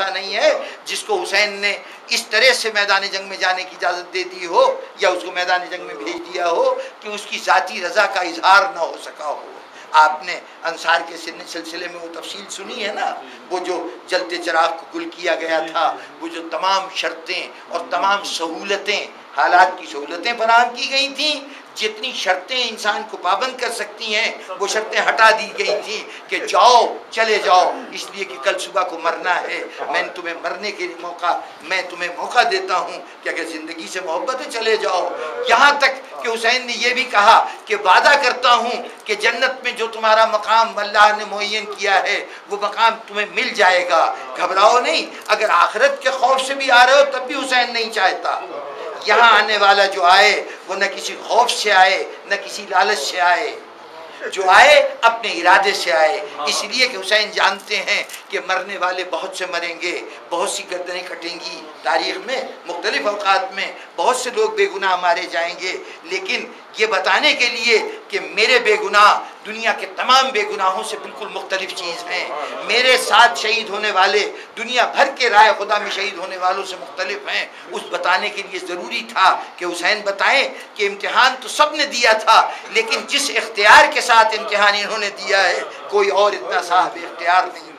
ایسا نہیں ہے جس کو حسین نے اس طرح سے میدان جنگ میں جانے کی اجازت دے دی ہو یا اس کو میدان جنگ میں بھیج دیا ہو کہ اس کی ذاتی رضا کا اظہار نہ ہو سکا ہو۔ آپ نے انصار کے سلسلے میں وہ تفصیل سنی ہے نا، وہ جو جلتے چراغ کو گل کیا گیا تھا، وہ جو تمام شرطیں اور تمام سہولتیں، حالات کی سہولتیں فراہم کی گئی تھیں، جتنی شرطیں انسان کو پابند کر سکتی ہیں وہ شرطیں ہٹا دی گئی تھیں کہ جاؤ، چلے جاؤ، اس لیے کہ کل صبح کو مرنا ہے، میں تمہیں مرنے کے میں تمہیں موقع دیتا ہوں کہ اگر زندگی سے محبت ہے چلے جاؤ۔ یہاں تک کہ حسین نے یہ بھی کہا کہ وعدہ کرتا ہوں کہ جنت میں جو تمہارا مقام اللہ نے معین کیا ہے وہ مقام تمہیں مل جائے گا، گھبراؤ نہیں۔ اگر آخرت کے خوف سے بھی آ رہے ہو تب بھی حسین نہیں چاہتا یہاں آنے والا جو آئے وہ نہ کسی خوف سے آئے نہ کسی لالچ سے آئے، جو آئے اپنے ارادے سے آئے، اس لیے کہ حسین جانتے ہیں کہ مرنے والے بہت سے مریں گے، بہت سی گردنیں کٹیں گی، تاریخ میں مختلف اوقات میں بہت سے لوگ بے گناہ مارے جائیں گے، لیکن یہ بتانے کے لیے کہ میرے بے گناہ دنیا کے تمام بے گناہوں سے بالکل مختلف چیز ہیں، میرے ساتھ شہید ہونے والے دنیا بھر کے رائے خدا میں شہید ہونے والوں سے مختلف ہیں، اس بتانے کے لیے ضروری تھا کہ حسین بتائیں کہ امتحان تو سب نے دیا تھا لیکن جس اختیار کے ساتھ امتحان انہوں نے دیا ہے کوئی اور اتنا صاحب اختیار نہیں تھا،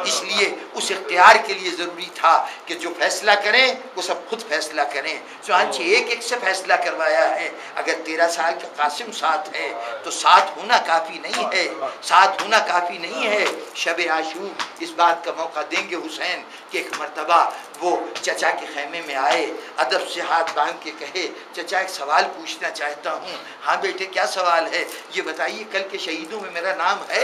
اس لیے اس اختیار کے لیے ضروری تھا کہ جو فیصلہ کریں وہ سب خود فیصلہ کریں، چنانچہ ایک ایک سے فیصلہ کروایا ہے۔ اگر 13 سال کا قاسم ساتھ ہے تو ساتھ ہونا کافی نہیں ہے، ساتھ ہونا کافی نہیں ہے۔ شب عاشور اس بات کا موقع دیں گے حسین کہ ایک مرتبہ وہ چچا کے خیمے میں آئے، ادب سے ہاتھ باندھ کے کہے چچا ایک سوال پوچھنا چاہتا ہوں۔ ہاں بیٹے کیا سوال ہے؟ یہ بتائیے کل کے شہیدوں میں میرا نام ہے؟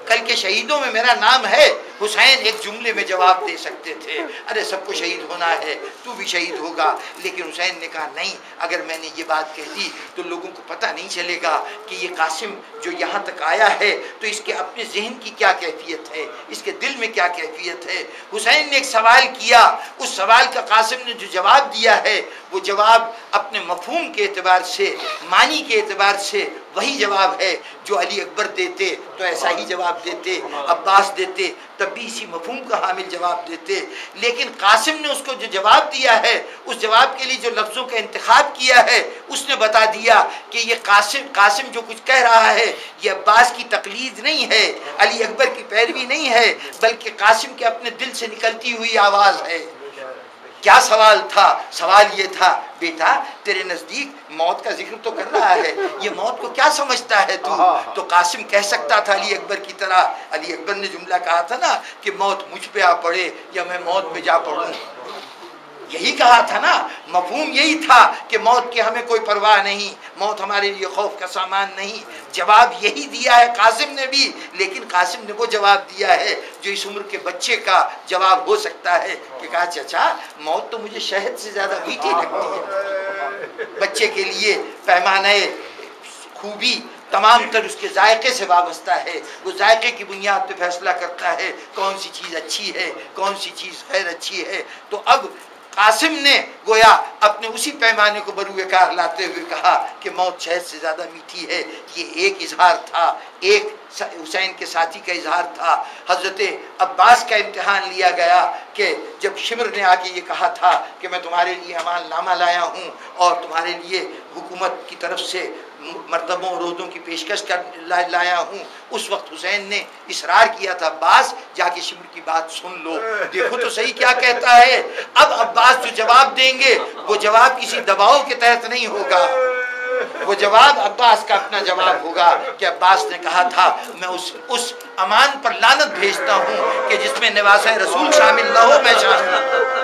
کل کے شہیدوں میں میرا نام ہے؟ حسین ایک جملے میں جواب دے سکتے تھے، ارے سب کو شہید ہونا ہے، تو بھی شہید ہوگا، لیکن حسین نے کہا نہیں، اگر میں نے یہ بات کہہ دی تو لوگوں کو پتہ نہیں چلے گا کہ یہ قاسم جو یہاں تک آیا ہے تو اس کے اپنے ذہن کی کیا کیفیت ہے، اس کے دل میں کیا کیفیت ہے۔ حسین نے ایک سوال کیا، اس سوال کا قاسم نے جو جواب دیا ہے وہ جواب اپنے مفہوم کے اعتبار سے، معنی کے اعتبار سے وہی جواب ہے جو علی اکبر دیتے تو ایسا ہی جواب دیتے، عباس دیتے تب بھی اسی مفہوم کا حامل جواب دیتے، لیکن قاسم نے اس کو جو جواب دیا ہے، اس جواب کے لیے جو لفظوں کا انتخاب کیا ہے، اس نے بتا دیا کہ یہ قاسم جو کچھ کہہ رہا ہے یہ عباس کی تقلید نہیں ہے، علی اکبر کی پیروی نہیں ہے، بلکہ قاسم کے اپنے دل سے نکلتی ہوئی آواز ہے۔ کیا سوال تھا؟ سوال یہ تھا بیٹا تیرے نزدیک موت کا ذکر تو کر رہا ہے، یہ موت کو کیا سمجھتا ہے تو قاسم کہہ سکتا تھا علی اکبر کی طرح، علی اکبر نے جملہ کہا تھا نا کہ موت مجھ پہ آ پڑے یا میں موت پہ جا پڑوں، یہی کہا تھا نا، مفہوم یہی تھا کہ موت کی ہمیں کوئی پرواہ نہیں، موت ہمارے لیے خوف کا سامان نہیں، جواب یہی دیا ہے قاسم نے بھی، لیکن قاسم نے وہ جواب دیا ہے جو اس عمر کے بچے کا جواب ہو سکتا ہے کہ کہا چچا موت تو مجھے شہد سے زیادہ میٹھی لگتی ہے۔ بچے کے لیے پیمانہ خوبی تمام تر اس کے ذائقے سے وابستہ ہے، وہ ذائقے کی بنیاد پہ فیصلہ کرتا ہے کون سی چیز اچھی ہے کون سی چیز غیر اچھی ہے۔ تو اب قاسم نے گویا اپنے اسی پیمانے کو بروئے کار لاتے ہوئے کہا کہ موت شہد سے زیادہ میٹھی ہے۔ یہ ایک اظہار تھا، ایک حسین کے ساتھی کا اظہار تھا۔ حضرت عباس کا امتحان لیا گیا کہ جب شمر نے آ کے یہ کہا تھا کہ میں تمہارے لیے امان نامہ لایا ہوں اور تمہارے لیے حکومت کی طرف سے مرتبوں اور عہدوں کی پیشکش کر لایا ہوں، اس وقت حسین نے اصرار کیا تھا عباس جا کے شمر کی بات سن لو، دیکھو تو صحیح کیا کہتا ہے۔ اب عباس جو جواب دیں گے وہ جواب کسی دباؤ کے تحت نہیں ہوگا، وہ جواب عباس کا اپنا جواب ہوگا کہ عباس نے کہا تھا میں اس امان پر لعنت بھیجتا ہوں کہ جس میں نواسہ رسول شامل نہ ہو میں شامل ہوں۔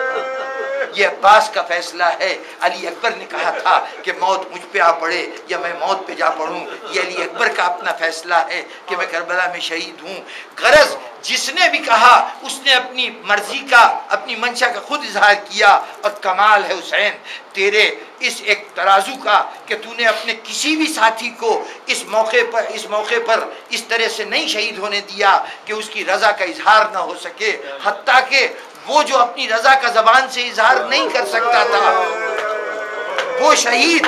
یہ عباس کا فیصلہ ہے۔ علی اکبر نے کہا تھا کہ موت مجھ پہ آ پڑے یا میں موت پہ جا پڑوں، یہ علی اکبر کا اپنا فیصلہ ہے کہ میں کربلا میں شہید ہوں۔ غرض جس نے بھی کہا اس نے اپنی مرضی کا، اپنی منشا کا خود اظہار کیا، اور کمال ہے حسین تیرے اس ایک ترازو کا کہ تو نے اپنے کسی بھی ساتھی کو اس موقع پر اس طرح سے نہیں شہید ہونے دیا کہ اس کی رضا کا اظہار نہ ہو سکے، حتیٰ کہ وہ جو اپنی رضا کا زبان سے اظہار نہیں کر سکتا تھا، وہ شہید